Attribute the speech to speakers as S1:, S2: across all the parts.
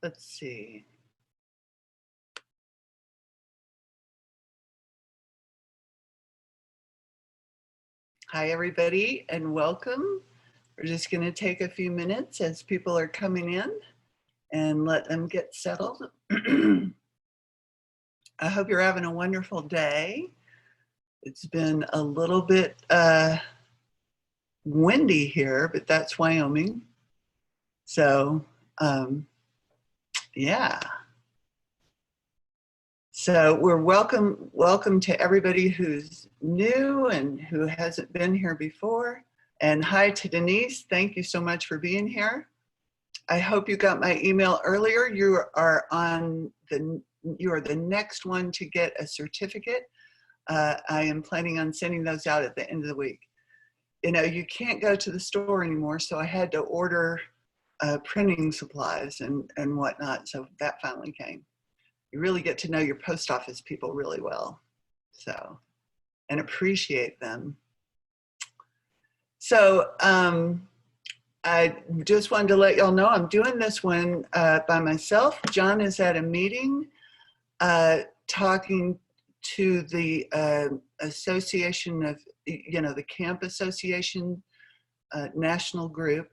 S1: Let's see. Hi, everybody, and welcome. We're just going to take a few minutes as people are coming in and let them get settled. I hope you're having a wonderful day. It's been a little bit windy here, but that's Wyoming. So, yeah. So we're welcome to everybody who's new and who hasn't been here before. And hi to Denise. Thank you so much for being here. I hope you got my email earlier. You are the next one to get a certificate. I am planning on sending those out at the end of the week. You know, you can't go to the store anymore, so I had to order printing supplies and whatnot. So that finally came. You really get to know your post office people really well, so, and appreciate them. So I just wanted to let y'all know I'm doing this one by myself. John is at a meeting talking to the association of, the Camp Association national group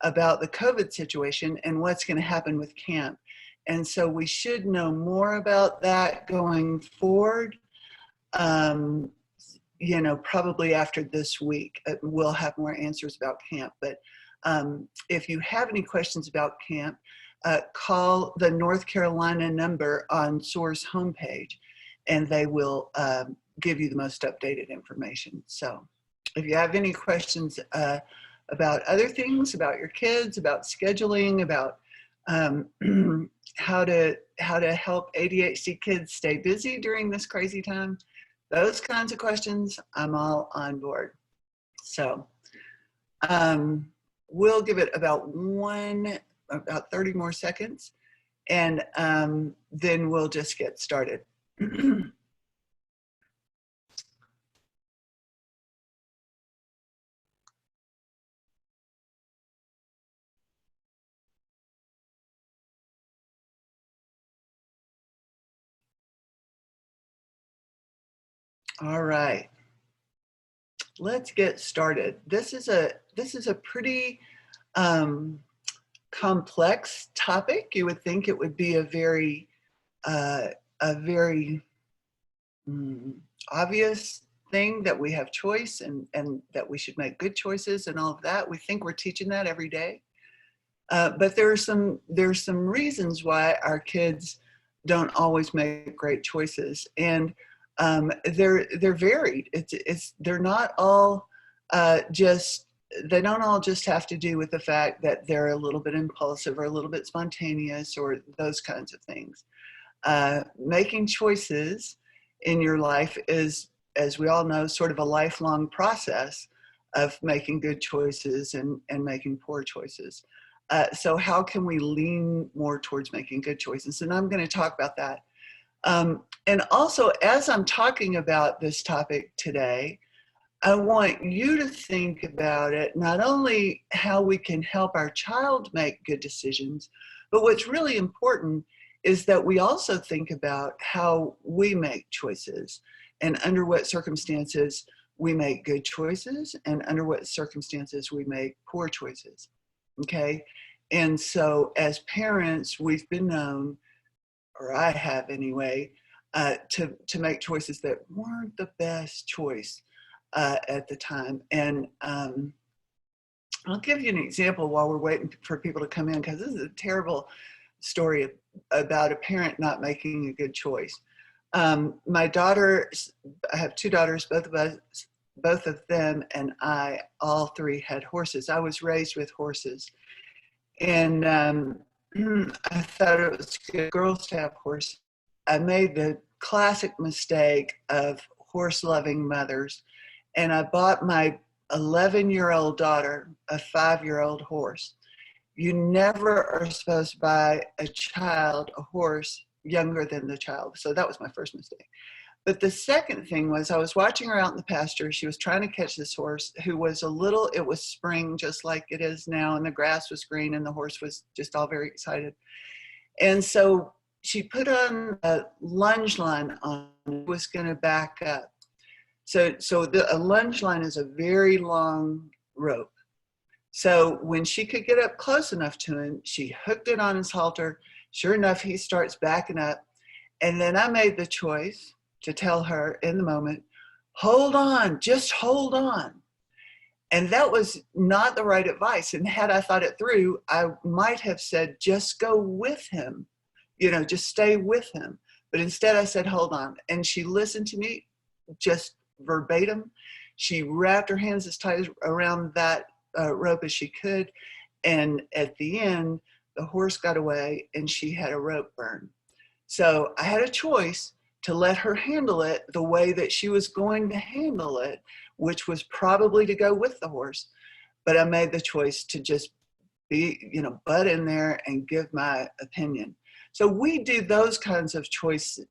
S1: about the COVID situation and what's going to happen with camp. And so we should know more about that going forward. Probably after this week, we'll have more answers about camp. But if you have any questions about camp, call the North Carolina number on SOAR's homepage, and they will give you the most updated information. So if you have any questions about other things, about your kids, about scheduling, about how to help ADHD kids stay busy during this crazy time, those kinds of questions, I'm all on board. So we'll give it about 30 more seconds, and then we'll just get started. All right, let's get started. This is a pretty complex topic. You would think it would be a very obvious thing that we have choice and that we should make good choices and all of that. We think we're teaching that every day, but there's some reasons why our kids don't always make great choices, and they're varied. They're not all they don't all just have to do with the fact that they're a little bit impulsive or a little bit spontaneous or those kinds of things. Making choices in your life is, as we all know, sort of a lifelong process of making good choices and making poor choices. So how can we lean more towards making good choices? And I'm going to talk about that. And also, as I'm talking about this topic today, I want you to think about it, not only how we can help our child make good decisions, but what's really important is that we also think about how we make choices and under what circumstances we make good choices and under what circumstances we make poor choices, okay? And so as parents, we've been known, or I have anyway, to make choices that weren't the best choice at the time. And I'll give you an example while we're waiting for people to come in, because this is a terrible story about a parent not making a good choice. My daughter, I have two daughters, both of them and I, all three had horses. I was raised with horses. And I thought it was good girls to have horses. I made the classic mistake of horse-loving mothers, and I bought my 11-year-old daughter a 5-year-old horse. You never are supposed to buy a child a horse younger than the child. So that was my first mistake. But the second thing was I was watching her out in the pasture. She was trying to catch this horse who was it was spring just like it is now, and the grass was green and the horse was just all very excited. And so she put on a lunge line on, was going to back up. So a lunge line is a very long rope. So when she could get up close enough to him, she hooked it on his halter. Sure enough, he starts backing up. And then I made the choice to tell her in the moment, hold on, just hold on. And that was not the right advice. And had I thought it through, I might have said, just go with him, just stay with him. But instead I said, hold on. And she listened to me just verbatim. She wrapped her hands as tight around that rope as she could. And at the end, the horse got away and she had a rope burn. So I had a choice to let her handle it the way that she was going to handle it, which was probably to go with the horse. But I made the choice to just be, butt in there and give my opinion. So we do those kinds of choices.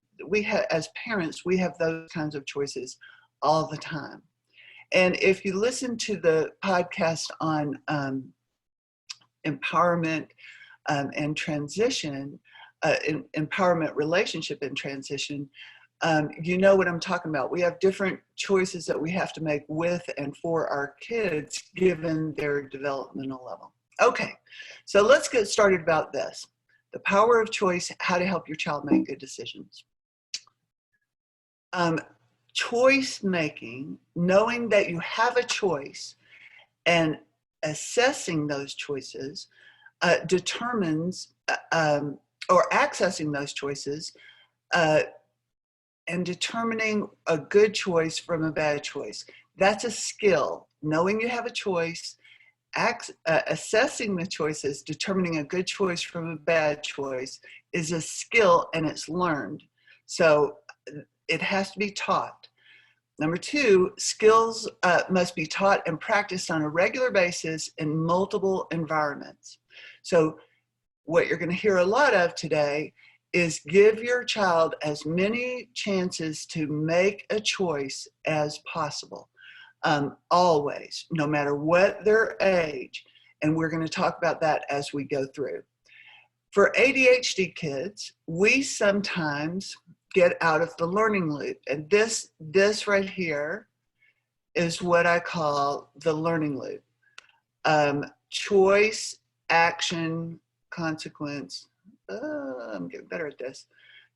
S1: As parents, we have those kinds of choices all the time. And if you listen to the podcast on empowerment and transition, empowerment, relationship, and transition, you know what I'm talking about. We have different choices that we have to make with and for our kids given their developmental level. Okay, so let's get started about this. The power of choice, how to help your child make good decisions. Choice making, knowing that you have a choice and assessing those choices determines or accessing those choices and determining a good choice from a bad choice. That's a skill. Knowing you have a choice, assessing the choices, determining a good choice from a bad choice is a skill, and it's learned. So it has to be taught. Number two, skills must be taught and practiced on a regular basis in multiple environments. So what you're going to hear a lot of today is give your child as many chances to make a choice as possible, always, no matter what their age. And we're going to talk about that as we go through. For ADHD kids, we sometimes get out of the learning loop. And this right here is what I call the learning loop. Choice, action, consequence. I'm getting better at this.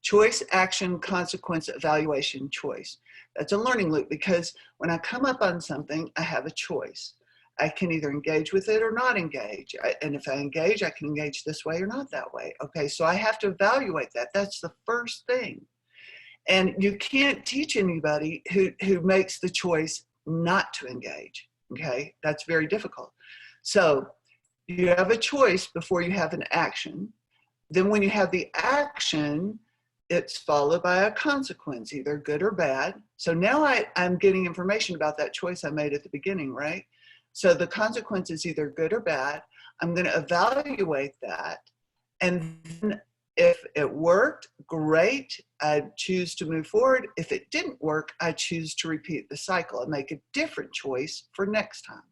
S1: Choice, action, consequence, evaluation, choice. That's a learning loop because when I come up on something, I have a choice. I can either engage with it or not engage. And if I engage, I can engage this way or not that way. Okay, so I have to evaluate that. That's the first thing. And you can't teach anybody who makes the choice not to engage. Okay, that's very difficult. So you have a choice before you have an action. Then when you have the action, it's followed by a consequence, either good or bad. So now I'm getting information about that choice I made at the beginning, right? So the consequence is either good or bad. I'm going to evaluate that. And then if it worked, great, I choose to move forward. If it didn't work, I choose to repeat the cycle and make a different choice for next time,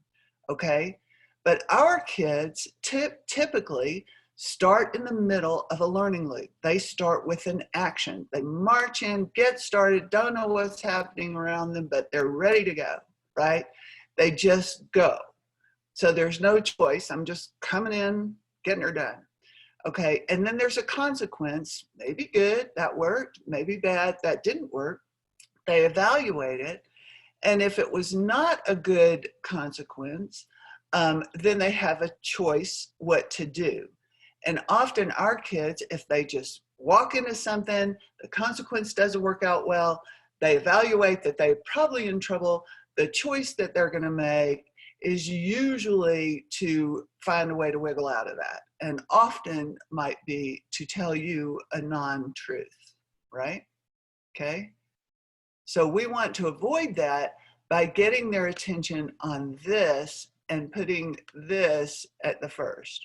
S1: okay? But our kids typically start in the middle of a learning loop. They start with an action. They march in, get started, don't know what's happening around them, but they're ready to go, right? They just go. So there's no choice. I'm just coming in, getting her done. Okay, and then there's a consequence, maybe good, that worked, maybe bad, that didn't work. They evaluate it, and if it was not a good consequence, then they have a choice what to do. And often our kids, if they just walk into something, the consequence doesn't work out well, they evaluate that they're probably in trouble, the choice that they're gonna make is usually to find a way to wiggle out of that, and often might be to tell you a non-truth, right? Okay, so we want to avoid that by getting their attention on this and putting this at the first,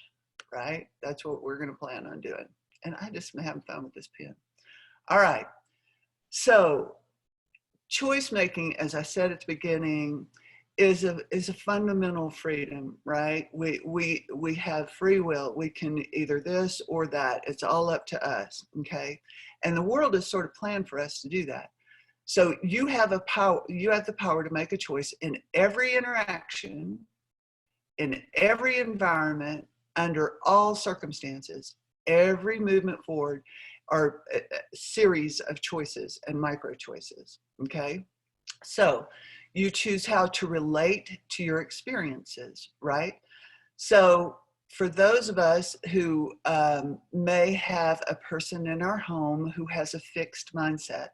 S1: right? That's what we're going to plan on doing. And I just am having fun with this pen. All right, so choice making, as I said at the beginning, is a fundamental freedom, right? We have free will. We can either this or that. It's all up to us, okay? And the world is sort of planned for us to do that. So you have the power to make a choice in every interaction, in every environment, under all circumstances. Every movement forward are a series of choices and micro choices, okay? So you choose how to relate to your experiences, right? So for those of us who may have a person in our home who has a fixed mindset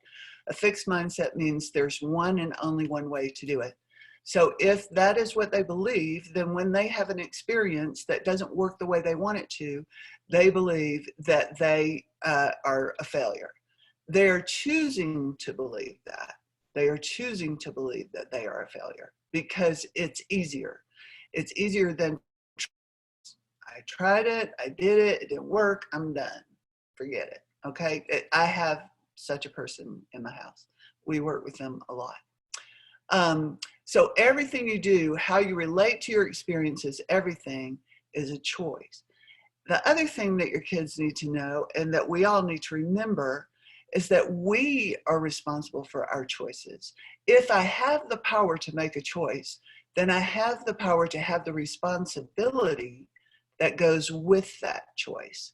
S1: means there's one and only one way to do it. So if that is what they believe, then when they have an experience that doesn't work the way they want it to, they believe that they are a failure. They're choosing to believe that. They are choosing to believe that they are a failure because it's easier. It's easier than I tried it, I did it, it didn't work, I'm done. Forget it, okay? I have such a person in my house. We work with them a lot. So everything you do, how you relate to your experiences, everything is a choice. The other thing that your kids need to know, and that we all need to remember, is that we are responsible for our choices. If I have the power to make a choice, then I have the power to have the responsibility that goes with that choice.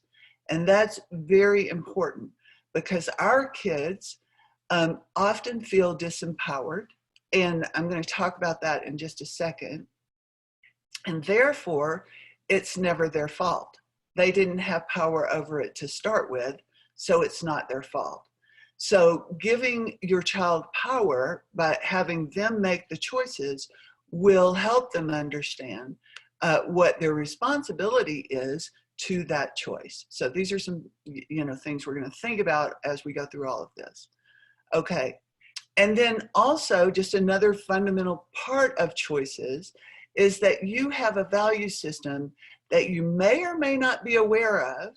S1: And that's very important because our kids often feel disempowered. And I'm going to talk about that in just a second. And therefore, it's never their fault. They didn't have power over it to start with, so it's not their fault. So giving your child power by having them make the choices will help them understand what their responsibility is to that choice. So these are some, things we're going to think about as we go through all of this. Okay. And then also just another fundamental part of choices is that you have a value system that you may or may not be aware of,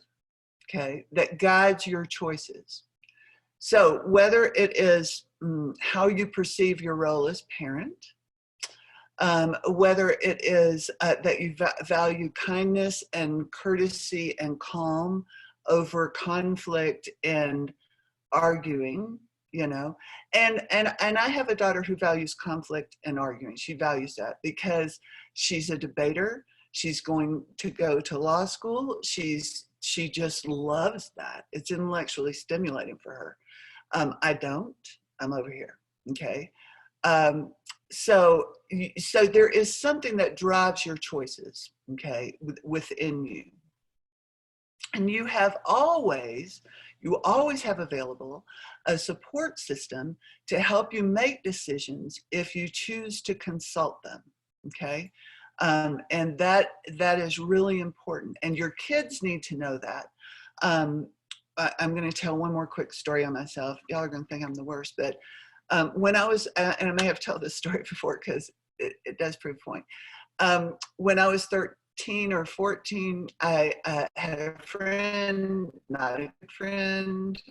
S1: okay, that guides your choices. So whether it is how you perceive your role as parent, whether it is that you value kindness and courtesy and calm over conflict and arguing, and I have a daughter who values conflict and arguing. She values that because she's a debater. She's going to go to law school. She just loves that. It's intellectually stimulating for her. I don't. I'm over here. Okay. So there is something that drives your choices. Okay, within you, and you always have available a support system to help you make decisions if you choose to consult them. Okay. And that is really important. And your kids need to know that. I'm going to tell one more quick story on myself. Y'all are going to think I'm the worst, but when I was, and I may have told this story before because it does prove a point. When I was 13 or 14, I had a friend, not a good friend,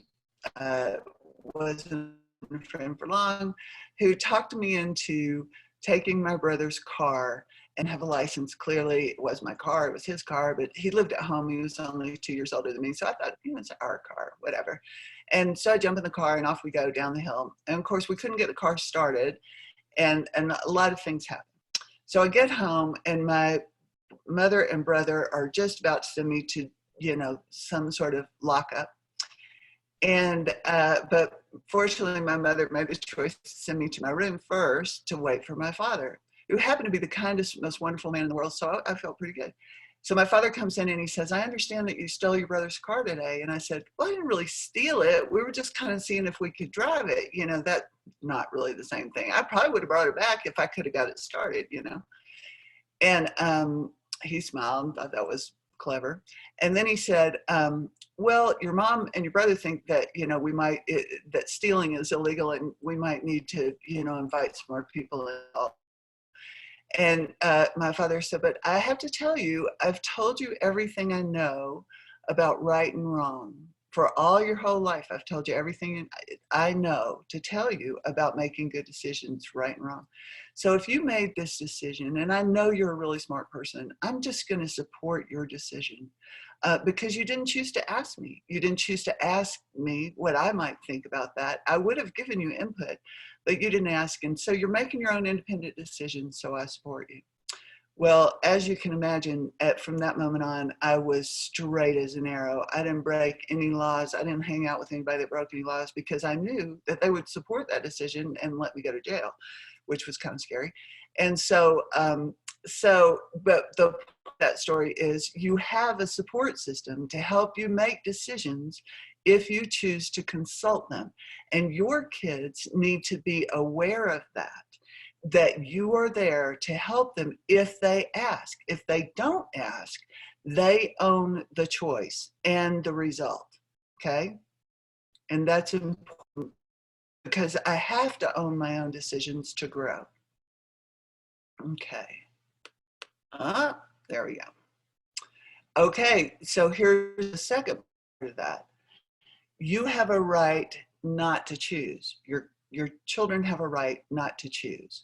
S1: wasn't a friend for long, who talked me into taking my brother's car and have a license. Clearly it was my car, it was his car, but he lived at home. He was only 2 years older than me. So I thought, it's our car, whatever. And so I jump in the car and off we go down the hill. And of course we couldn't get the car started and a lot of things happened. So I get home and my mother and brother are just about to send me to, some sort of lockup. And, but fortunately my mother made the choice to send me to my room first to wait for my father, who happened to be the kindest, most wonderful man in the world. So I felt pretty good. So my father comes in and he says, I understand that you stole your brother's car today. And I said, well, I didn't really steal it. We were just kind of seeing if we could drive it. That's not really the same thing. I probably would have brought it back if I could have got it started, And he smiled and thought that was clever. And then he said, well, your mom and your brother think that, that stealing is illegal and we might need to, invite some more people in. And my father said, but I have to tell you, I've told you everything I know about right and wrong for all your whole life, I've told you everything I know to tell you about making good decisions, right and wrong. So if you made this decision, and I know you're a really smart person, I'm just going to support your decision because you didn't choose to ask me. You didn't choose to ask me what I might think about that. I would have given you input, but you didn't ask. And so you're making your own independent decisions, so I support you. Well, as you can imagine, from that moment on, I was straight as an arrow. I didn't break any laws. I didn't hang out with anybody that broke any laws because I knew that they would support that decision and let me go to jail, which was kind of scary. And so, but that story is you have a support system to help you make decisions if you choose to consult them. And your kids need to be aware of that you are there to help them if they ask. If they don't ask, they own the choice and the result, okay? And that's important because I have to own my own decisions to grow. Okay. There we go. Okay, so here's the second part of that. You have a right not to choose. Your children have a right not to choose.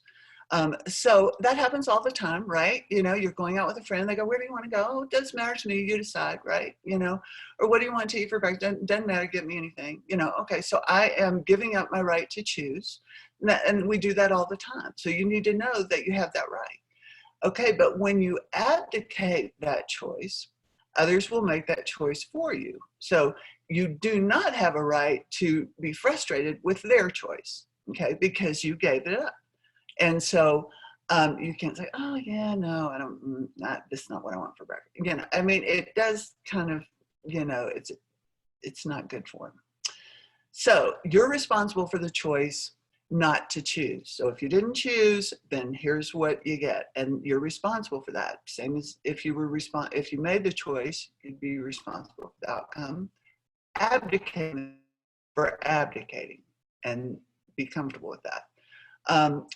S1: So that happens all the time, right? You know, you're going out with a friend, they go, where do you want to go? Oh, it doesn't matter to me, you decide, right? You know, or what do you want to eat for breakfast? Doesn't matter, get me anything. You know, okay, so I am giving up my right to choose. And we do that all the time. So you need to know that you have that right. Okay, but when you abdicate that choice, others will make that choice for you. So you do not have a right to be frustrated with their choice, okay, because you gave it up. And so you can't say, oh yeah, no, I don't, this is not what I want for breakfast. You know, I mean, it does kind of, you know, it's not good for them. So you're responsible for the choice not to choose. So if you didn't choose, then here's what you get, and you're responsible for that. Same as if you were if you made the choice, you'd be responsible for the outcome. Abdicating for abdicating, and be comfortable with that.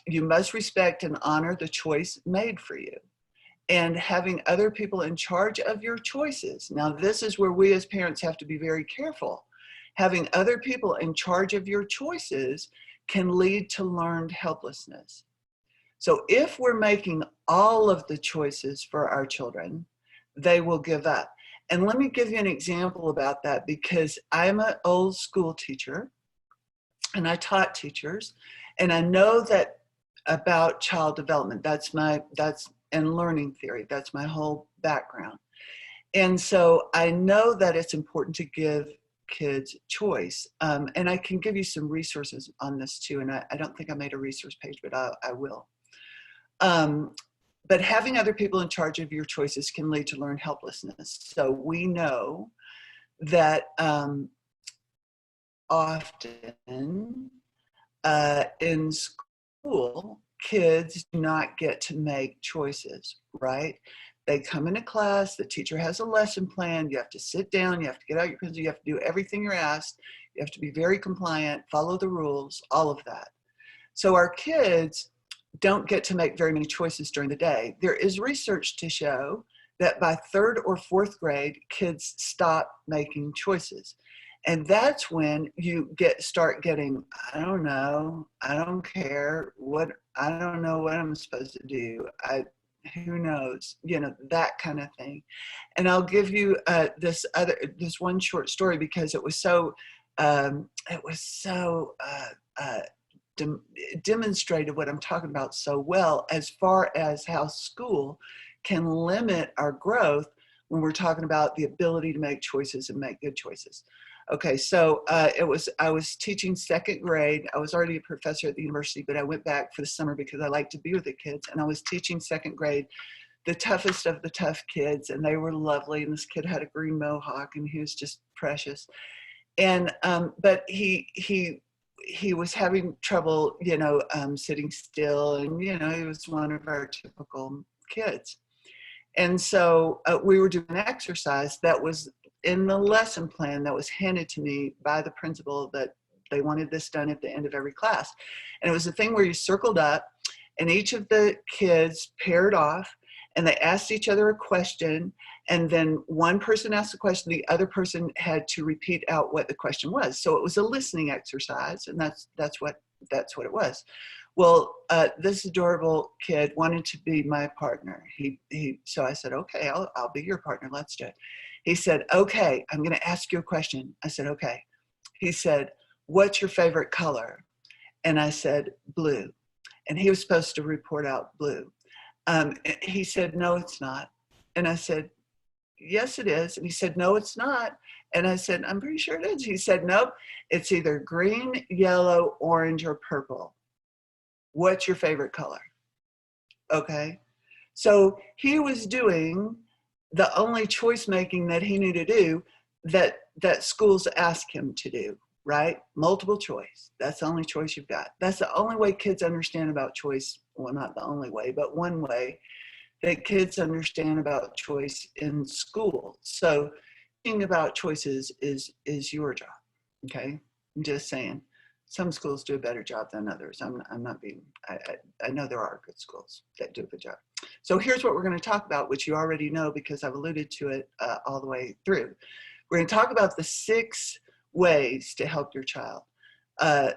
S1: You must respect and honor the choice made for you, and having other people in charge of your choices. Now, this is where we as parents have to be very careful. Having other people in charge of your choices can lead to learned helplessness. So if we're making all of the choices for our children, they will give up. And let me give you an example about that, because I'm an old school teacher and I taught teachers, and I know that about child development. And learning theory. That's my whole background. And so I know that it's important to give kids choice. And I can give you some resources on this too. And I don't think I made a resource page, but I will. But having other people in charge of your choices can lead to learned helplessness. So we know that often in school, kids do not get to make choices, right? They come into class, the teacher has a lesson plan, you have to sit down, you have to get out your pencil, you have to do everything you're asked, you have to be very compliant, follow the rules, all of that. So our kids don't get to make very many choices during the day. There is research to show that by 3rd or 4th grade, kids stop making choices. And that's when you start getting, I don't know, I don't care, I don't know what I'm supposed to do. Who knows, you know, that kind of thing. And I'll give you this one short story because it was so demonstrated what I'm talking about so well, as far as how school can limit our growth when we're talking about the ability to make choices and make good choices. Okay, so I was teaching 2nd grade. I was already a professor at the university, but I went back for the summer because I like to be with the kids. And I was teaching 2nd grade, the toughest of the tough kids, and they were lovely. And this kid had a green mohawk, and he was just precious. And but he was having trouble, you know, sitting still, and you know, he was one of our typical kids. And so we were doing an exercise that was in the lesson plan that was handed to me by the principal, that they wanted this done at the end of every class. And it was a thing where you circled up and each of the kids paired off and they asked each other a question, and then one person asked the question, the other person had to repeat out what the question was. So it was a listening exercise, and that's what it was. Well, this adorable kid wanted to be my partner. So I said, okay, I'll be your partner. Let's do it. He said, okay, I'm going to ask you a question. I said, okay. He said, what's your favorite color? And I said, blue. And he was supposed to report out blue. He said, no, it's not. And I said, yes, it is. And he said, no, it's not. And I said, I'm pretty sure it is. He said, nope, it's either green, yellow, orange, or purple. What's your favorite color? Okay. So he was doing the only choice making that he knew to do that schools ask him to do, right? Multiple choice. That's the only choice you've got. That's the only way kids understand about choice. Well, not the only way, but one way that kids understand about choice in school. So thinking about choices is your job, okay? I'm just saying. Some schools do a better job than others. I'm not being, I know there are good schools that do a good job. So here's what we're going to talk about, which you already know because I've alluded to it all the way through. We're going to talk about the 6 ways to help your child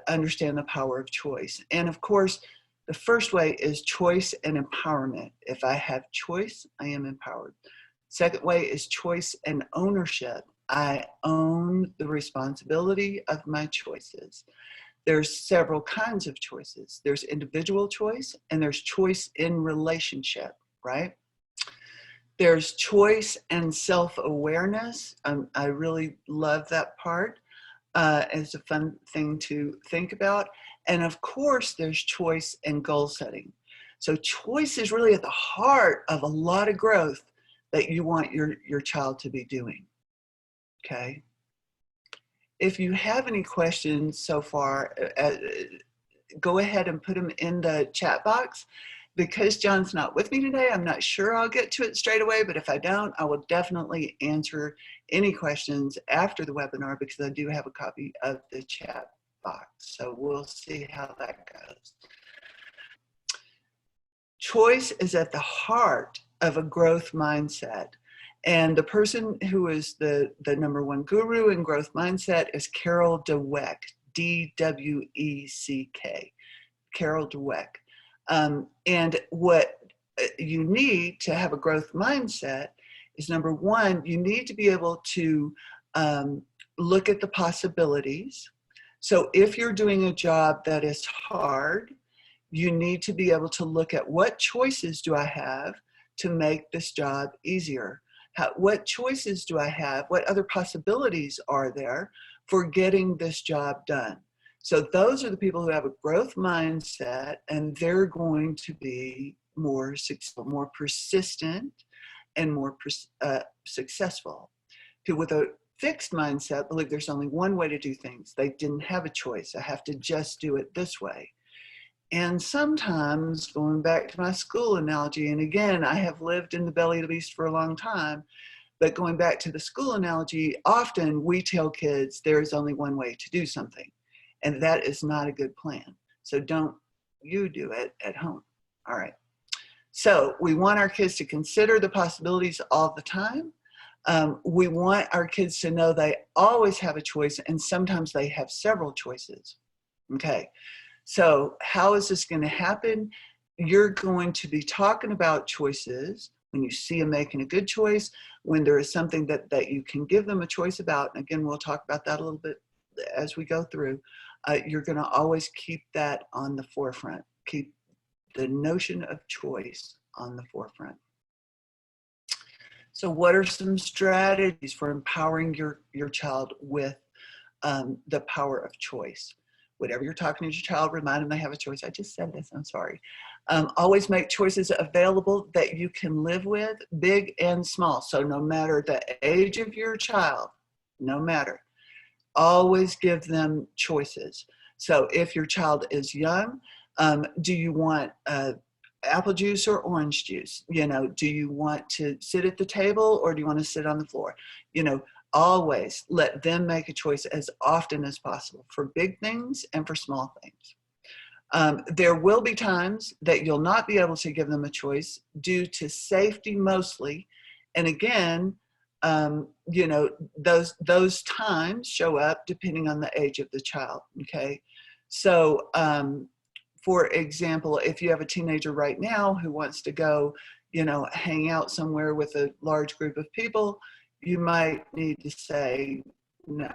S1: understand the power of choice. And of course, the first way is choice and empowerment. If I have choice, I am empowered. Second way is choice and ownership. I own the responsibility of my choices. There's several kinds of choices. There's individual choice and there's choice in relationship, right? There's choice and self-awareness. I really love that part. It's a fun thing to think about. And of course, there's choice and goal setting. So choice is really at the heart of a lot of growth that you want your child to be doing, okay? If you have any questions so far, go ahead and put them in the chat box. Because John's not with me today, I'm not sure I'll get to it straight away, but if I don't, I will definitely answer any questions after the webinar because I do have a copy of the chat box. So we'll see how that goes. Choice is at the heart of a growth mindset. And the person who is the #1 guru in growth mindset is Carol Dweck, D-W-E-C-K, Carol Dweck. And what you need to have a growth mindset is #1, you need to be able to look at the possibilities. So if you're doing a job that is hard, you need to be able to look at what choices do I have to make this job easier? What choices do I have? What other possibilities are there for getting this job done? So those are the people who have a growth mindset, and they're going to be more successful, more persistent, and more successful. People with a fixed mindset believe there's only one way to do things. They didn't have a choice. I have to just do it this way. And sometimes, going back to my school analogy, and again, I have lived in the belly of the beast for a long time, but going back to the school analogy, often we tell kids there is only one way to do something. And that is not a good plan. So don't you do it at home. All right. So we want our kids to consider the possibilities all the time. We want our kids to know they always have a choice, and sometimes they have several choices. Okay. So how is this going to happen? You're going to be talking about choices when you see them making a good choice, when there is something that you can give them a choice about. And again, we'll talk about that a little bit as we go through. You're going to always keep that on the forefront. Keep the notion of choice on the forefront. So what are some strategies for empowering your child with the power of choice? Whatever you're talking to your child, remind them they have a choice. I just said this, I'm sorry. Always make choices available that you can live with, big and small. So no matter the age of your child, no matter, always give them choices. So if your child is young, do you want apple juice or orange juice? You know, do you want to sit at the table or do you want to sit on the floor? You know, always let them make a choice as often as possible for big things and for small things. There will be times that you'll not be able to give them a choice due to safety mostly. And again, you know, those times show up depending on the age of the child, okay? So, for example, if you have a teenager right now who wants to go, you know, hang out somewhere with a large group of people, you might need to say no.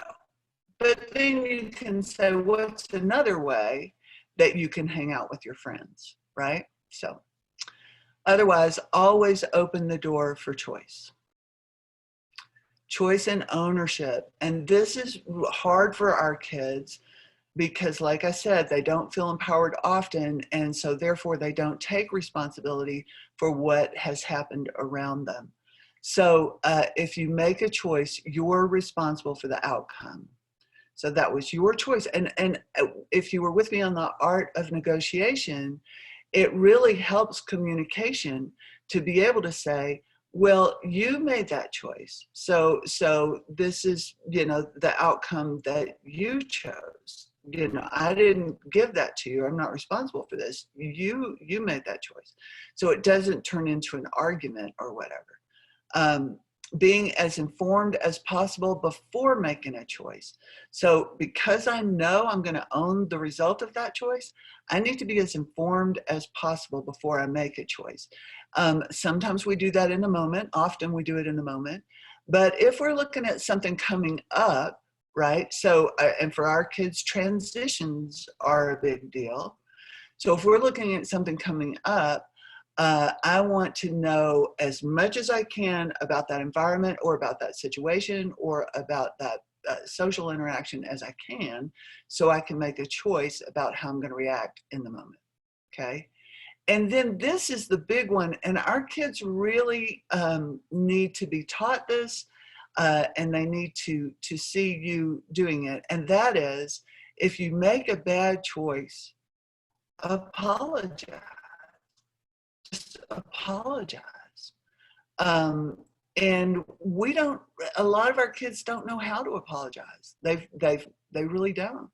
S1: But then you can say, what's another way that you can hang out with your friends, right? So otherwise, always open the door for choice. Choice and ownership. And this is hard for our kids because, like I said, they don't feel empowered often. And so therefore they don't take responsibility for what has happened around them. So if you make a choice, you're responsible for the outcome. So that was your choice. And if you were with me on the art of negotiation, it really helps communication to be able to say, well, you made that choice. So this is, you know, the outcome that you chose. You know, I didn't give that to you. I'm not responsible for this. You made that choice. So it doesn't turn into an argument or whatever. Being as informed as possible before making a choice. So because I know I'm going to own the result of that choice, I need to be as informed as possible before I make a choice. Sometimes we do that in the moment. Often we do it in the moment. But if we're looking at something coming up, right? So, and for our kids, transitions are a big deal. So if we're looking at something coming up, I want to know as much as I can about that environment or about that situation or about that social interaction as I can, so I can make a choice about how I'm going to react in the moment, okay? And then this is the big one, and our kids really need to be taught this, and they need to see you doing it, and that is, if you make a bad choice, apologize. Just apologize. And we don't, a lot of our kids don't know how to apologize. They really don't.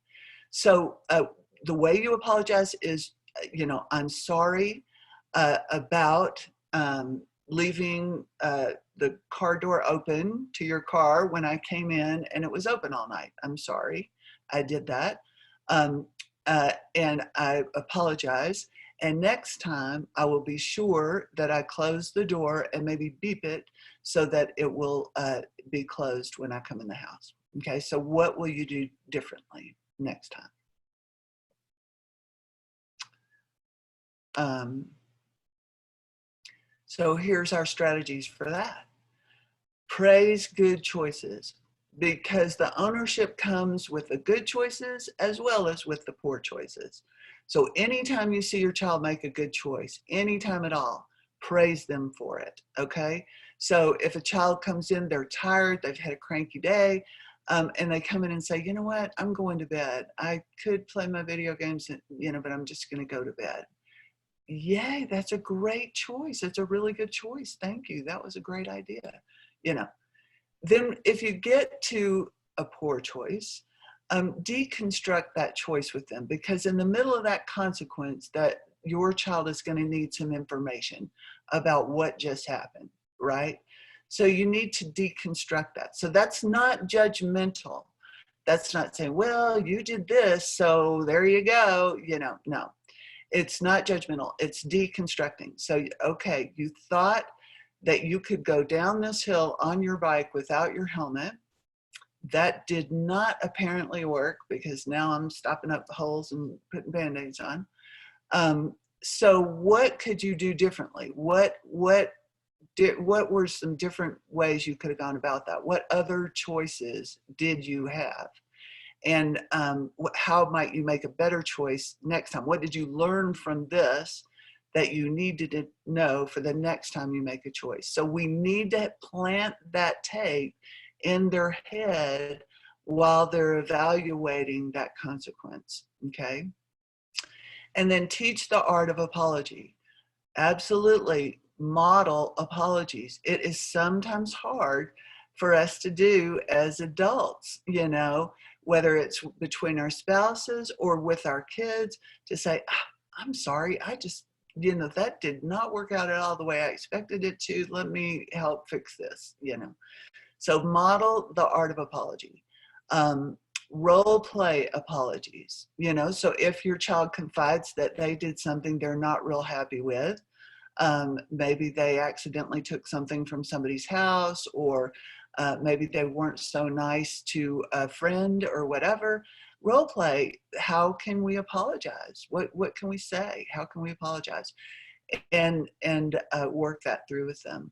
S1: So the way you apologize is, you know, I'm sorry about leaving the car door open to your car when I came in and it was open all night. I'm sorry, I did that. And I apologize. And next time I will be sure that I close the door and maybe beep it so that it will be closed when I come in the house. Okay, so what will you do differently next time? So here's our strategies for that. Praise good choices, because the ownership comes with the good choices as well as with the poor choices. So anytime you see your child make a good choice, anytime at all, praise them for it, okay? So if a child comes in, they're tired, they've had a cranky day, and they come in and say, you know what, I'm going to bed. I could play my video games, you know, but I'm just gonna go to bed. Yay, that's a great choice. It's a really good choice. Thank you, that was a great idea, you know. Then if you get to a poor choice, deconstruct that choice with them, because in the middle of that consequence, that your child is going to need some information about what just happened, right? So you need to deconstruct that. So that's not judgmental. That's not saying, well, you did this, so there you go, you know, no. It's not judgmental, it's deconstructing. So, okay, you thought that you could go down this hill on your bike without your helmet. That did not apparently work, because now I'm stopping up the holes and putting Band-Aids on. So what could you do differently? What were some different ways you could have gone about that? What other choices did you have? And how might you make a better choice next time? What did you learn from this that you need to know for the next time you make a choice? So we need to plant that tape in their head while they're evaluating that consequence, okay? And then teach the art of apology. Absolutely, model apologies. It is sometimes hard for us to do as adults, you know. whether it's between our spouses or with our kids, to say, I'm sorry, I just, that did not work out at all the way I expected it to. Let me help fix this, So model the art of apology. Role play apologies, so if your child confides that they did something they're not real happy with, maybe they accidentally took something from somebody's house, or maybe they weren't so nice to a friend or whatever. Role play, how can we apologize? What can we say? How can we apologize? And work that through with them.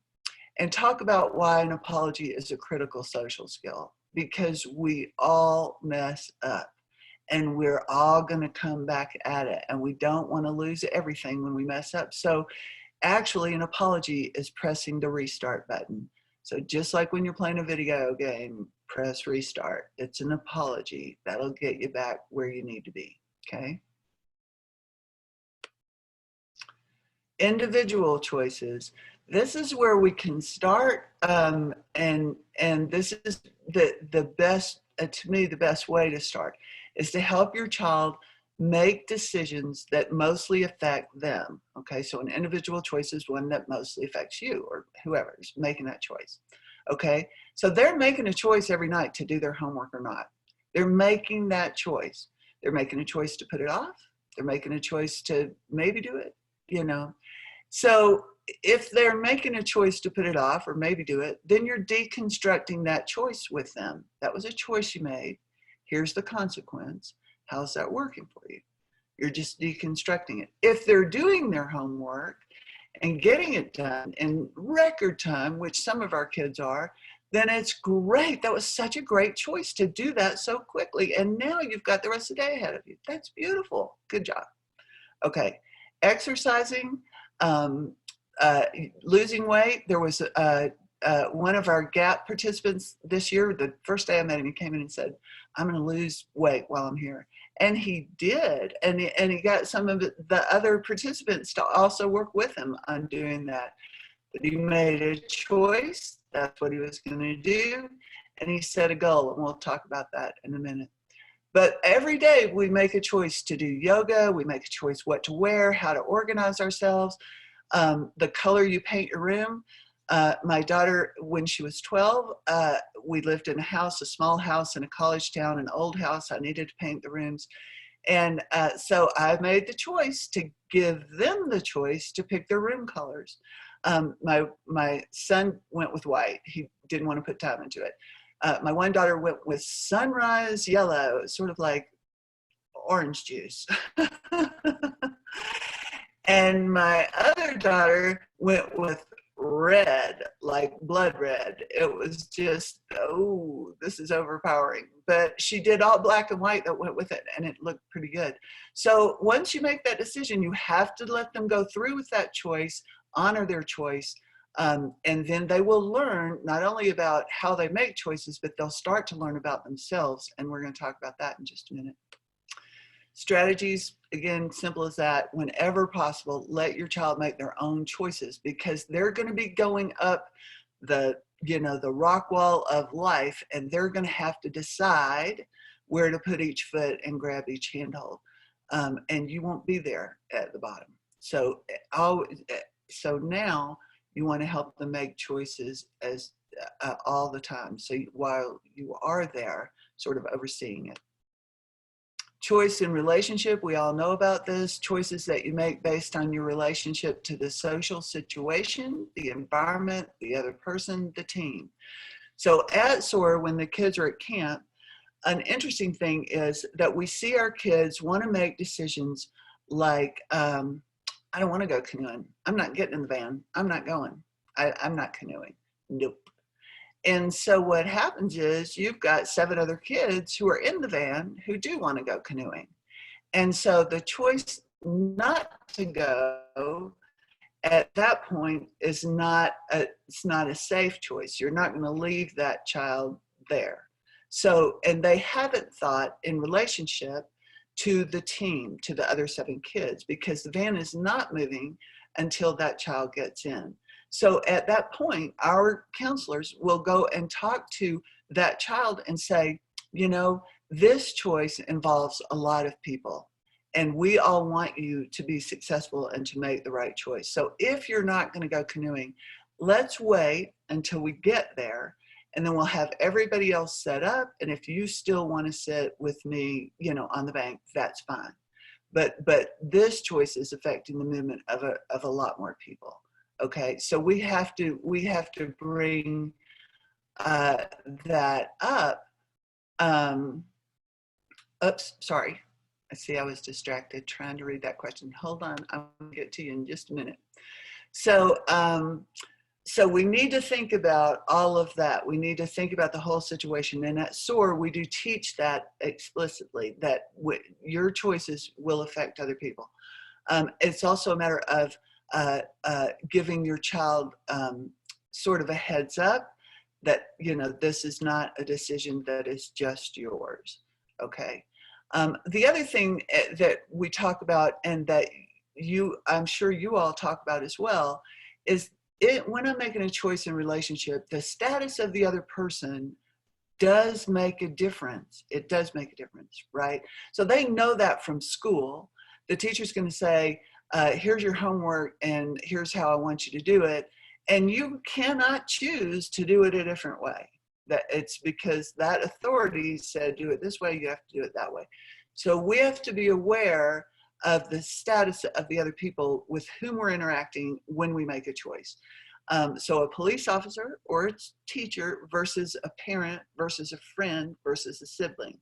S1: And talk about why an apology is a critical social skill, because we all mess up and we're all going to come back at it, and we don't want to lose everything when we mess up. So actually, an apology is pressing the restart button. So just like when you're playing a video game, press restart. It's an apology. That'll get you back where you need to be, okay? Individual choices. This is where we can start, and this is the best, to me, the best way to start is to help your child make decisions that mostly affect them. Okay, so an individual choice is one that mostly affects you or whoever is making that choice. Okay, so they're making a choice every night to do their homework or not. They're making that choice. They're making a choice to put it off. They're making a choice to maybe do it, So if they're making a choice to put it off or maybe do it, then you're deconstructing that choice with them. That was a choice you made. Here's the consequence. How's that working for you? You're just deconstructing it. If they're doing their homework and getting it done in record time, which some of our kids are, then it's great. That was such a great choice to do that so quickly. And now you've got the rest of the day ahead of you. That's beautiful. Good job. Okay. Exercising, losing weight. There was one of our GAP participants this year, the first day I met him, he came in and said, I'm going to lose weight while I'm here. And he did. And he got some of the other participants to also work with him on doing that. But he made a choice. That's what he was going to do. And he set a goal. And we'll talk about that in a minute. But every day we make a choice to do yoga. We make a choice what to wear, how to organize ourselves, the color you paint your room. My daughter, when she was 12, we lived in a house, a small house in a college town, an old house. I needed to paint the rooms. And so I made the choice to give them the choice to pick their room colors. My son went with white. He didn't want to put time into it. My one daughter went with sunrise yellow, sort of like orange juice. And my other daughter went with red, like blood red. It was just, oh, this is overpowering. But she did all black and white that went with it, and it looked pretty good. So once you make that decision, you have to let them go through with that choice, honor their choice, and then they will learn not only about how they make choices, but they'll start to learn about themselves. And we're going to talk about that in just a minute. Strategies, again, simple as that. Whenever possible, let your child make their own choices, because they're going to be going up the rock wall of life, and they're going to have to decide where to put each foot and grab each handhold. And you won't be there at the bottom. So now you want to help them make choices as all the time. So while you are there, sort of overseeing it. Choice in relationship, we all know about this. Choices that you make based on your relationship to the social situation, the environment, the other person, the team. So at SOAR, when the kids are at camp, an interesting thing is that we see our kids want to make decisions like, I don't want to go canoeing. I'm not getting in the van. I'm not going. I'm not canoeing. Nope. And so what happens is you've got 7 other kids who are in the van who do want to go canoeing. And so the choice not to go at that point is it's not a safe choice. You're not going to leave that child there. So, and they haven't thought in relationship to the team, to the other 7 kids, because the van is not moving until that child gets in. So at that point, our counselors will go and talk to that child and say, this choice involves a lot of people, and we all want you to be successful and to make the right choice. So if you're not going to go canoeing, let's wait until we get there, and then we'll have everybody else set up. And if you still want to sit with me, you know, on the bank, that's fine. But this choice is affecting the movement of a lot more people. Okay, so we have to bring that up. Oops, sorry. I see I was distracted trying to read that question. Hold on, I'll get to you in just a minute. So, so we need to think about all of that. We need to think about the whole situation. And at SOAR, we do teach that explicitly, that your choices will affect other people. It's also a matter of giving your child sort of a heads up that, you know, this is not a decision that is just yours. Okay. The other thing that we talk about, and that I'm sure you all talk about as well, is when I'm making a choice in relationship, the status of the other person does make a difference. It does make a difference, right? So they know that from school. The teacher's going to say, here's your homework and here's how I want you to do it. And you cannot choose to do it a different way. That it's because that authority said, do it this way, you have to do it that way. So we have to be aware of the status of the other people with whom we're interacting when we make a choice. So a police officer or a teacher versus a parent versus a friend versus a sibling.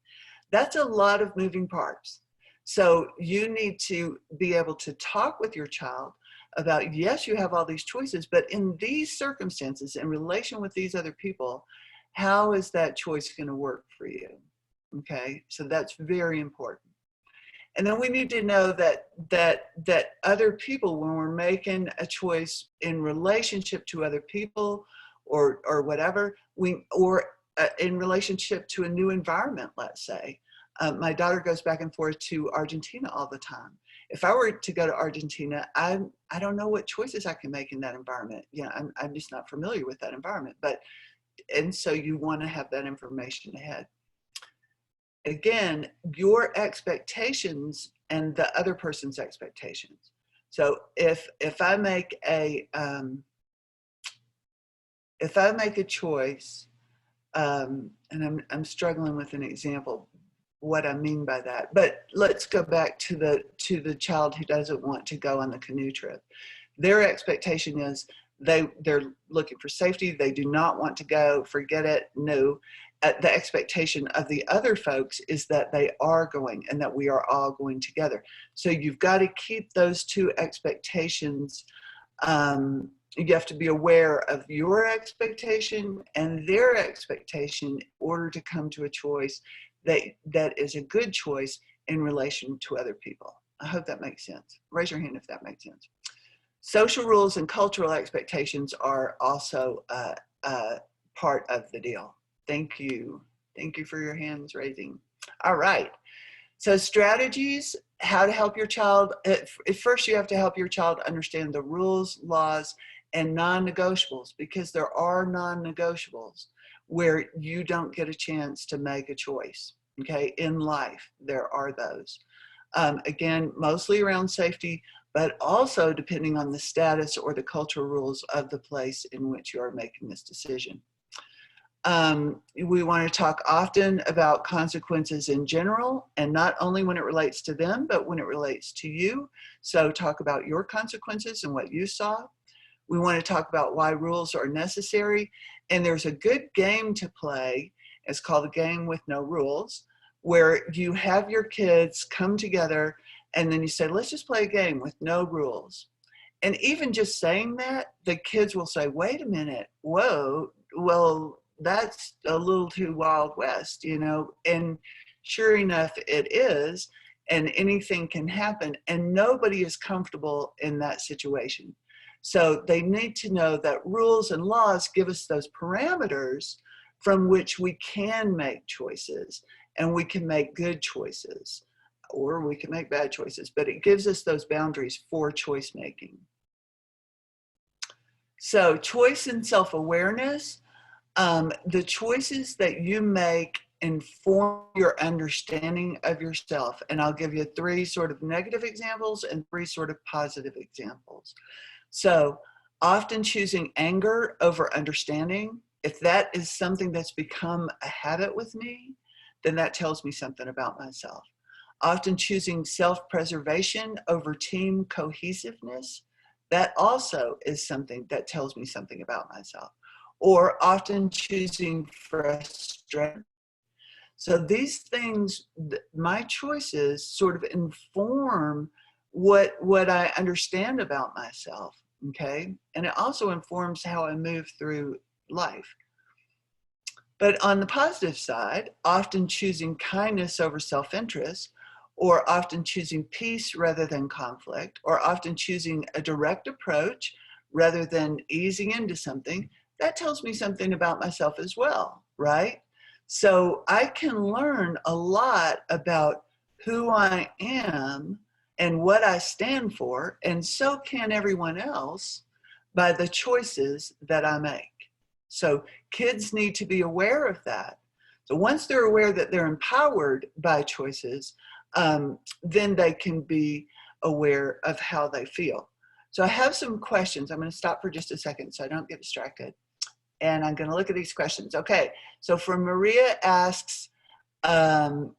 S1: That's a lot of moving parts. So you need to be able to talk with your child about, yes, you have all these choices, but in these circumstances, in relation with these other people, how is that choice going to work for you? Okay, so that's very important. And then we need to know that other people, when we're making a choice in relationship to other people or whatever, in relationship to a new environment, let's say. My daughter goes back and forth to Argentina all the time. If I were to go to Argentina, I don't know what choices I can make in that environment. You know, I'm just not familiar with that environment. And so you want to have that information ahead. Again, your expectations and the other person's expectations. So if I make a choice, and I'm struggling with an example, what I mean by that, but let's go back to the child who doesn't want to go on the canoe trip. Their expectation is they're looking for safety. They do not want to go. Forget it. No. The expectation of the other folks is that they are going and that we are all going together. So you've got to keep those two expectations. You have to be aware of your expectation and their expectation in order to come to a choice that is a good choice in relation to other people. I hope that makes sense. Raise your hand if that makes sense. Social rules and cultural expectations are also part of the deal. Thank you. Thank you for your hands raising. All right. So strategies, how to help your child. First, you have to help your child understand the rules, laws, and non-negotiables, because there are non-negotiables where you don't get a chance to make a choice. Okay, in life, there are those. Again, mostly around safety, but also depending on the status or the cultural rules of the place in which you are making this decision. We want to talk often about consequences in general, and not only when it relates to them, but when it relates to you. So talk about your consequences and what you saw. We want to talk about why rules are necessary. And there's a good game to play. It's called a game with no rules, where you have your kids come together and then you say, let's just play a game with no rules. And even just saying that, the kids will say, wait a minute, whoa, well, that's a little too Wild West, you know, and sure enough, it is, and anything can happen, and nobody is comfortable in that situation. So they need to know that rules and laws give us those parameters from which we can make choices, and we can make good choices, or we can make bad choices, but it gives us those boundaries for choice making. So choice and self-awareness. The choices that you make inform your understanding of yourself. And I'll give you 3 sort of negative examples and 3 sort of positive examples. So often choosing anger over understanding, if that is something that's become a habit with me, then that tells me something about myself. Often choosing self-preservation over team cohesiveness, that also is something that tells me something about myself. Or often choosing frustration. So these things, my choices sort of inform what I understand about myself, okay? And it also informs how I move through life. But on the positive side, often choosing kindness over self-interest, or often choosing peace rather than conflict, or often choosing a direct approach rather than easing into something, that tells me something about myself as well, right? So I can learn a lot about who I am and what I stand for, and so can everyone else, by the choices that I make. So kids need to be aware of that. So once they're aware that they're empowered by choices, then they can be aware of how they feel. So I have some questions. I'm going to stop for just a second so I don't get distracted. And I'm going to look at these questions. Okay, so from Maria asks, my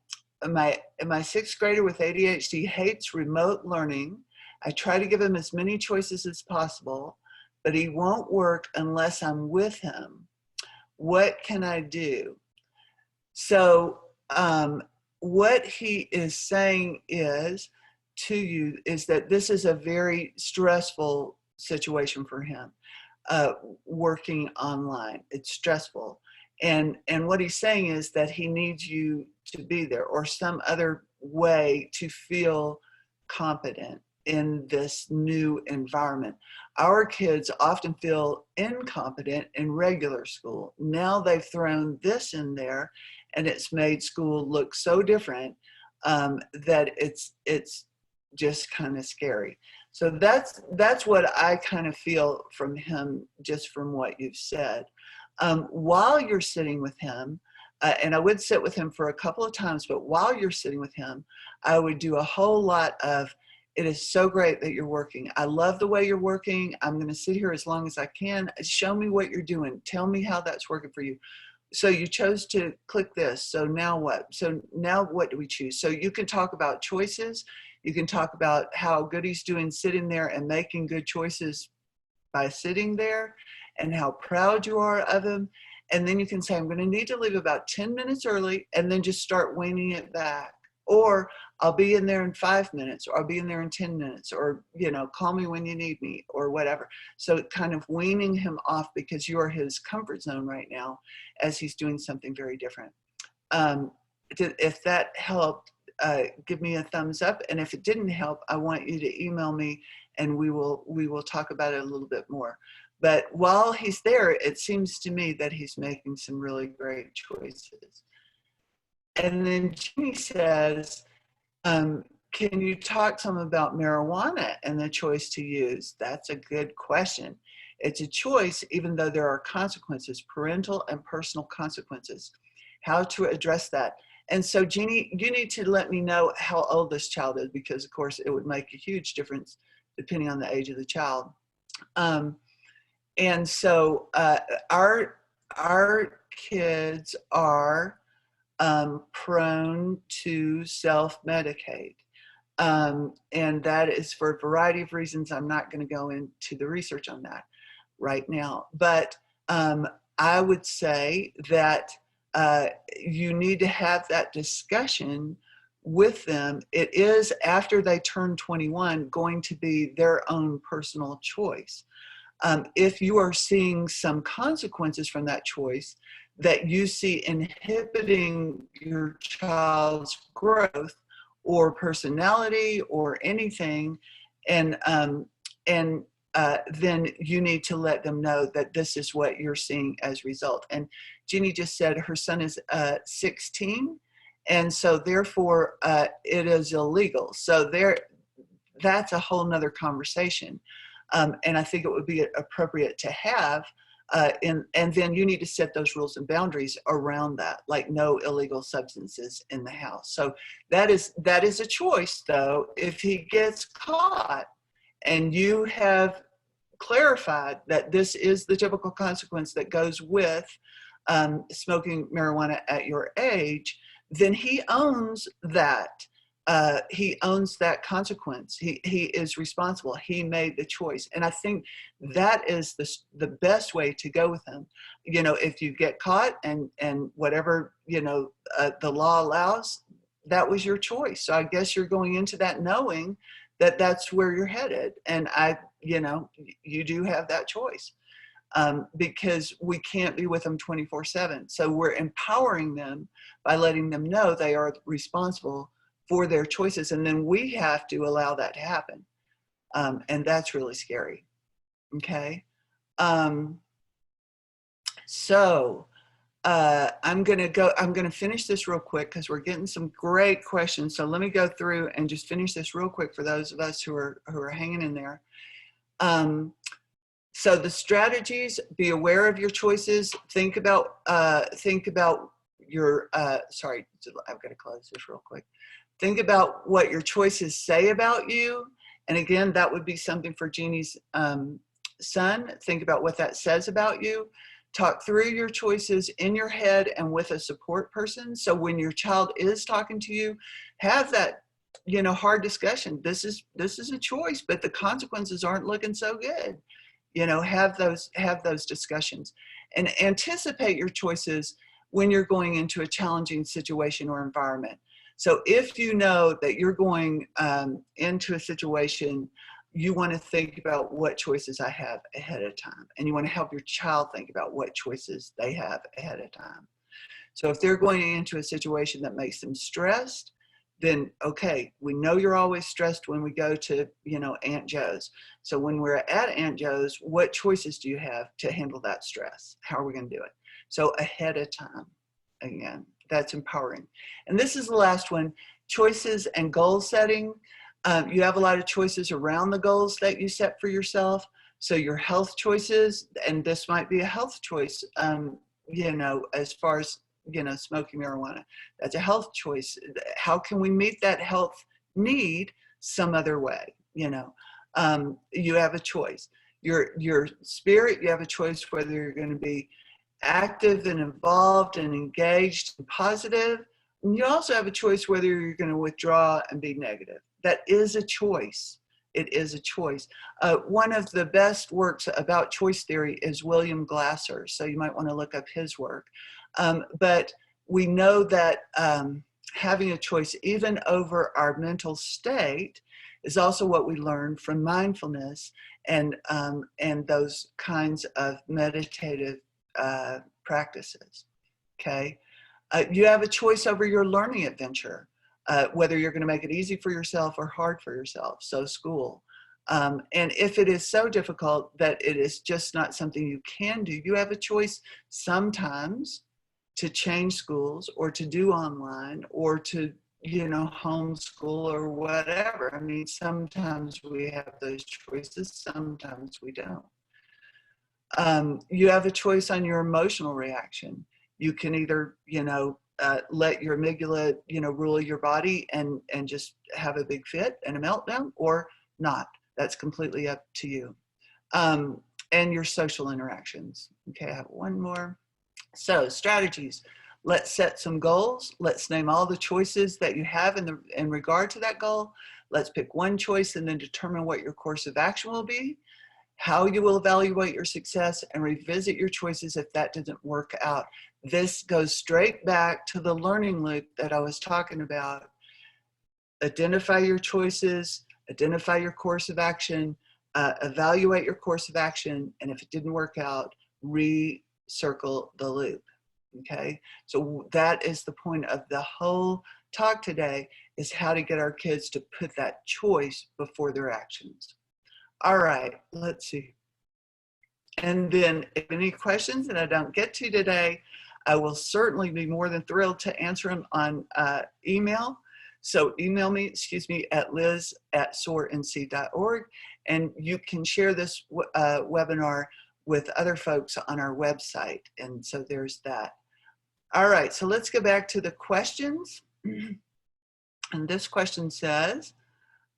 S1: 6th grader with ADHD hates remote learning. I try to give him as many choices as possible, but he won't work unless I'm with him. What can I do? So what he is saying is to you is that this is a very stressful situation for him, working online. It's stressful. And what he's saying is that he needs you to be there, or some other way to feel competent in this new environment. Our kids often feel incompetent in regular school. Now they've thrown this in there, and it's made school look so different that it's just kind of scary. So that's what I kind of feel from him, just from what you've said. While you're sitting with him, and I would sit with him for a couple of times, but while you're sitting with him, I would do a whole lot of, it is so great that you're working. I love the way you're working. I'm going to sit here as long as I can. Show me what you're doing. Tell me how that's working for you. So you chose to click this. So now what? So now what do we choose? So you can talk about choices. You can talk about how good he's doing sitting there and making good choices by sitting there, and how proud you are of him. And then you can say, I'm going to need to leave about 10 minutes early, and then just start weaning it back. Or I'll be in there in 5 minutes, or I'll be in there in 10 minutes, or, you know, call me when you need me, or whatever. So kind of weaning him off because you're his comfort zone right now as he's doing something very different. If that helped, give me a thumbs up. And if it didn't help, I want you to email me, and we will talk about it a little bit more. But while he's there, it seems to me that he's making some really great choices. And then Jeannie says, can you talk some about marijuana and the choice to use? That's a good question. It's a choice, even though there are consequences, parental and personal consequences. How to address that? And so Jeannie, you need to let me know how old this child is, because of course it would make a huge difference depending on the age of the child. And so our kids are prone to self-medicate. And that is for a variety of reasons. I'm not going to go into the research on that right now. But I would say that you need to have that discussion with them. It is, after they turn 21, going to be their own personal choice. If you are seeing some consequences from that choice that you see inhibiting your child's growth or personality or anything, and then you need to let them know that this is what you're seeing as a result. And Jeannie just said her son is 16, and so therefore it is illegal. So that's a whole nother conversation. And I think it would be appropriate to have And then you need to set those rules and boundaries around that, like no illegal substances in the house. So that is a choice, though. If he gets caught and you have clarified that this is the typical consequence that goes with smoking marijuana at your age, then he owns that. He owns that consequence. He is responsible. He made the choice. And I think that is the best way to go with him. You know, if you get caught and whatever, you know, the law allows, that was your choice. So I guess you're going into that knowing that that's where you're headed. And you know, you do have that choice. Because we can't be with them 24/7. So we're empowering them by letting them know they are responsible for their choices. And then we have to allow that to happen. And that's really scary. Okay. So I'm going to finish this real quick because we're getting some great questions. So let me go through and just finish this real quick for those of us who are hanging in there. So the strategies: be aware of your choices. Think about your, sorry, I've got to close this real quick. Think about what your choices say about you. And again, that would be something for Jeannie's son. Think about what that says about you. Talk through your choices in your head and with a support person. So when your child is talking to you, have that, you know, hard discussion. This is a choice, but the consequences aren't looking so good. You know, have those discussions and anticipate your choices when you're going into a challenging situation or environment. So if you know that you're going into a situation, you want to think about what choices I have ahead of time. And you want to help your child think about what choices they have ahead of time. So if they're going into a situation that makes them stressed, then okay, we know you're always stressed when we go to, you know, Aunt Joe's. So when we're at Aunt Joe's, what choices do you have to handle that stress? How are we going to do it? So ahead of time, again, that's empowering. And this is the last one: choices and goal setting. You have a lot of choices around the goals that you set for yourself. So your health choices, and this might be a health choice, you know, as far as, you know, smoking marijuana, that's a health choice. How can we meet that health need some other way? You know, you have a choice. Your spirit, you have a choice whether you're going to be active and involved and engaged and positive. And you also have a choice whether you're going to withdraw and be negative. That is a choice. It is a choice. One of the best works about choice theory is William Glasser. So you might want to look up his work. But we know that having a choice even over our mental state is also what we learn from mindfulness and those kinds of meditative practices. Okay. You have a choice over your learning adventure, whether you're going to make it easy for yourself or hard for yourself. So school. And if it is so difficult that it is just not something you can do, you have a choice sometimes to change schools or to do online or to, you know, homeschool or whatever. I mean, sometimes we have those choices, sometimes we don't. You have a choice on your emotional reaction. You can either, you know, let your amygdala, you know, rule your body and just have a big fit and a meltdown, or not. That's completely up to you. And your social interactions. Okay, I have one more. So strategies. Let's set some goals. Let's name all the choices that you have in regard to that goal. Let's pick one choice and then determine what your course of action will be, how you will evaluate your success, and revisit your choices if that doesn't work out. This goes straight back to the learning loop that I was talking about. Identify your choices, identify your course of action, evaluate your course of action, and if it didn't work out, recircle the loop. Okay, so that is the point of the whole talk today, is how to get our kids to put that choice before their actions. All right, let's see. And then if any questions that I don't get to today, I will certainly be more than thrilled to answer them on email. So email me, at liz@soarnc.org, and you can share this webinar with other folks on our website. And so there's that. All right, so let's go back to the questions. And this question says,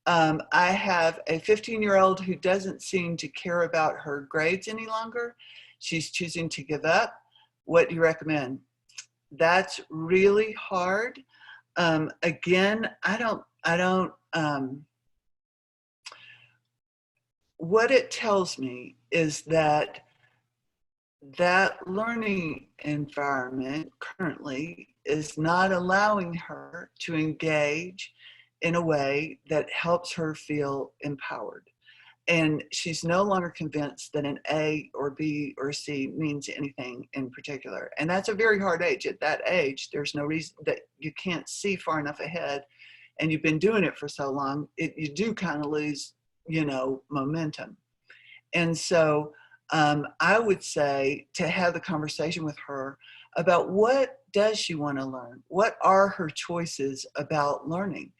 S1: I have a 15-year-old who doesn't seem to care about her grades any longer. She's choosing to give up. What do you recommend? That's really hard. Again, what it tells me is that learning environment currently is not allowing her to engage in a way that helps her feel empowered. And she's no longer convinced that an A or B or C means anything in particular. And that's a very hard age. At that age, there's no reason that you can't see far enough ahead, and you've been doing it for so long, you do kind of lose, momentum. And so I would say to have the conversation with her about what does she want to learn? What are her choices about learning?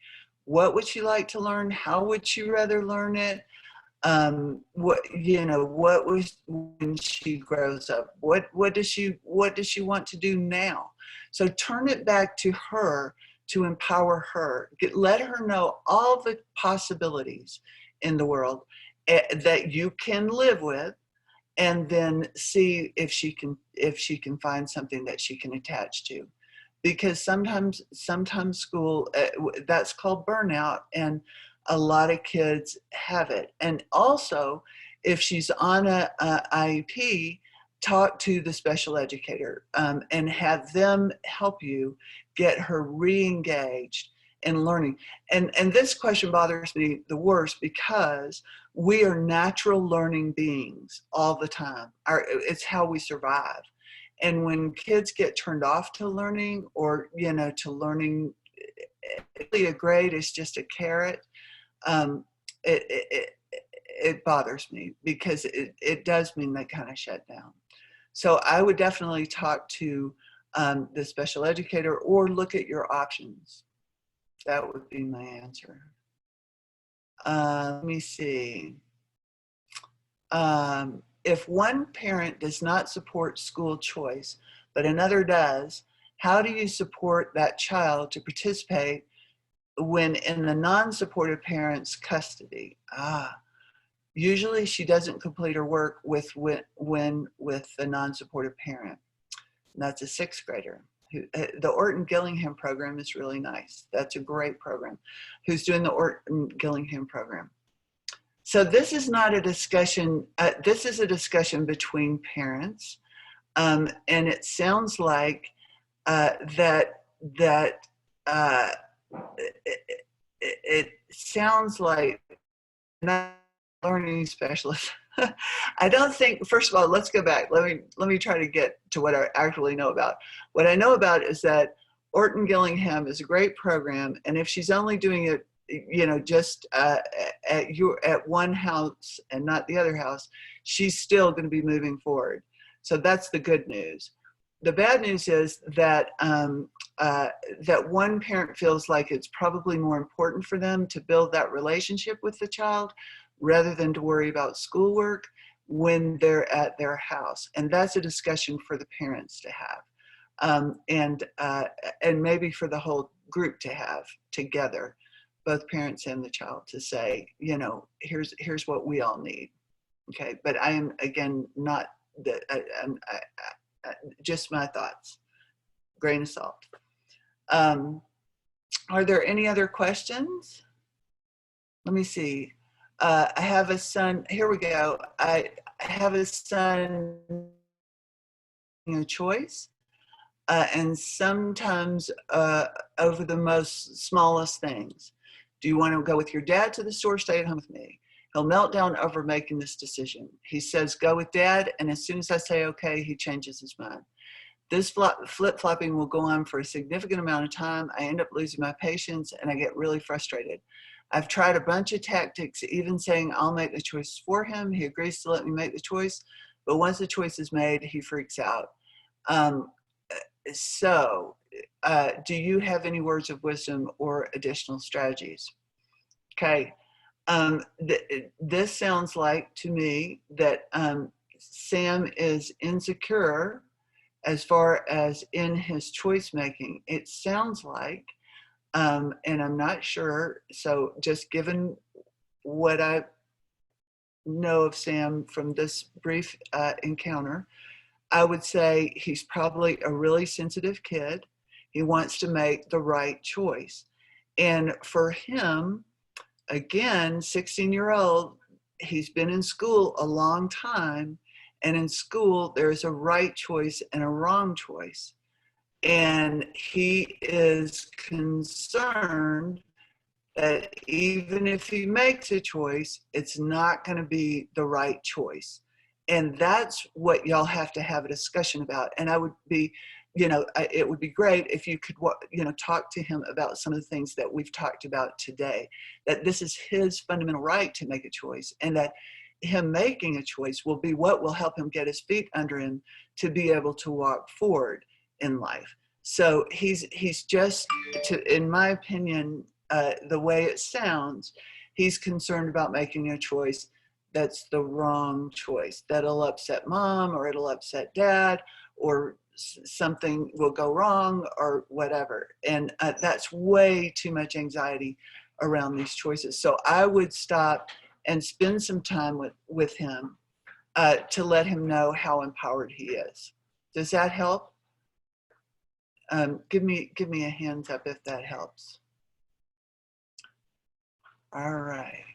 S1: What would she like to learn? How would she rather learn it? What was when she grows up? What does she want to do now? So turn it back to her to empower her. Let her know all the possibilities in the world that you can live with, and then see if she can find something that she can attach to. Because sometimes school, that's called burnout, and a lot of kids have it. And also, if she's on a IEP, talk to the special educator and have them help you get her re-engaged in learning. And this question bothers me the worst because we are natural learning beings all the time. It's how we survive. And when kids get turned off to learning, or, to learning, a grade is just a carrot, it bothers me, because it does mean they kind of shut down. So I would definitely talk to the special educator, or look at your options. That would be my answer. Let me see. If one parent does not support school choice, but another does, how do you support that child to participate when in the non-supportive parent's custody? Usually she doesn't complete her work with the non-supportive parent. And that's a 6th grader. The Orton-Gillingham program is really nice. That's a great program. Who's doing the Orton-Gillingham program? So this is not a discussion, this is a discussion between parents. And it sounds like it sounds like not learning specialist. I don't think, first of all, let's go back. Let me try to get to what I actually know about. What I know about is that Orton-Gillingham is a great program, and if she's only doing it, just at one house and not the other house, she's still going to be moving forward. So that's the good news. The bad news is that that one parent feels like it's probably more important for them to build that relationship with the child rather than to worry about schoolwork when they're at their house. And that's a discussion for the parents to have, and maybe for the whole group to have together, both parents and the child, to say, here's what we all need. Okay, but I am, again, not the, just my thoughts, grain of salt. Are there any other questions? Let me see. I have a son, here we go. I have a son, choice, and sometimes over the most smallest things. Do you want to go with your dad to the store? Stay at home with me. He'll melt down over making this decision. He says, go with dad, and as soon as I say okay, he changes his mind. This flip-flopping will go on for a significant amount of time. I end up losing my patience, and I get really frustrated. I've tried a bunch of tactics, even saying I'll make the choice for him. He agrees to let me make the choice, but once the choice is made, he freaks out. Do you have any words of wisdom or additional strategies? Okay. This sounds like to me that Sam is insecure as far as in his choice making. It sounds like, and I'm not sure, so just given what I know of Sam from this brief encounter, I would say he's probably a really sensitive kid. He wants to make the right choice. And for him, again, 16-year-old, he's been in school a long time. And in school, there's a right choice and a wrong choice. And he is concerned that even if he makes a choice, it's not going to be the right choice. And that's what y'all have to have a discussion about. And I would be, it would be great if you could, talk to him about some of the things that we've talked about today, that this is his fundamental right to make a choice, and that him making a choice will be what will help him get his feet under him to be able to walk forward in life. So he's just, in my opinion, the way it sounds, he's concerned about making a choice that's the wrong choice, that'll upset mom, or it'll upset dad, or something will go wrong, or whatever. And that's way too much anxiety around these choices. So I would stop and spend some time with him to let him know how empowered he is. Does that help? Give me a hands up if that helps. All right.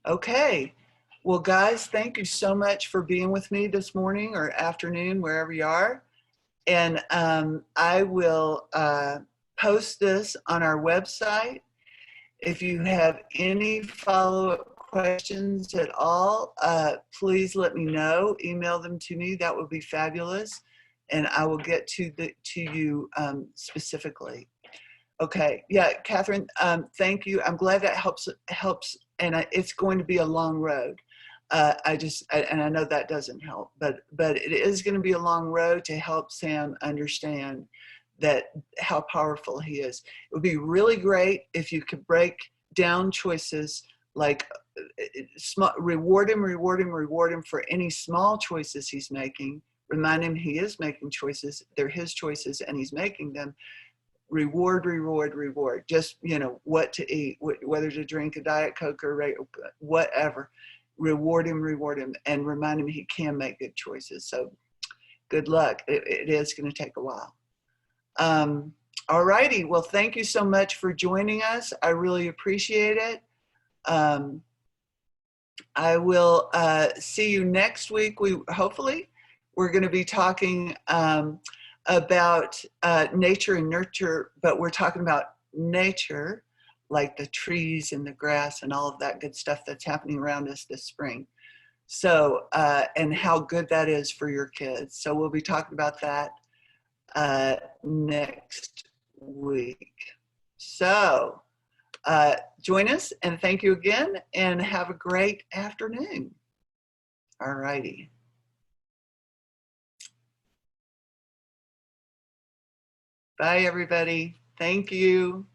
S1: Okay. Well, guys, thank you so much for being with me this morning or afternoon, wherever you are. And I will post this on our website. If you have any follow-up questions at all, please let me know. Email them to me. That would be fabulous. And I will get to you specifically. Okay. Yeah, Catherine, thank you. I'm glad that helps. And it's going to be a long road. And I know that doesn't help, but it is going to be a long road to help Sam understand that how powerful he is. It would be really great if you could break down choices, like reward him for any small choices he's making. Remind him he is making choices. They're his choices and he's making them. Reward. Just, what to eat, whether to drink a Diet Coke or whatever. Reward him and remind him he can make good choices. So good luck. It is going to take a while. All righty. Well, thank you so much for joining us. I really appreciate it. I will see you next week. Hopefully we're going to be talking about nature and nurture, but we're talking about nature, like the trees and the grass and all of that good stuff that's happening around us this spring. So, and how good that is for your kids. So we'll be talking about that next week. So join us, and thank you again, and have a great afternoon. All righty. Bye, everybody. Thank you.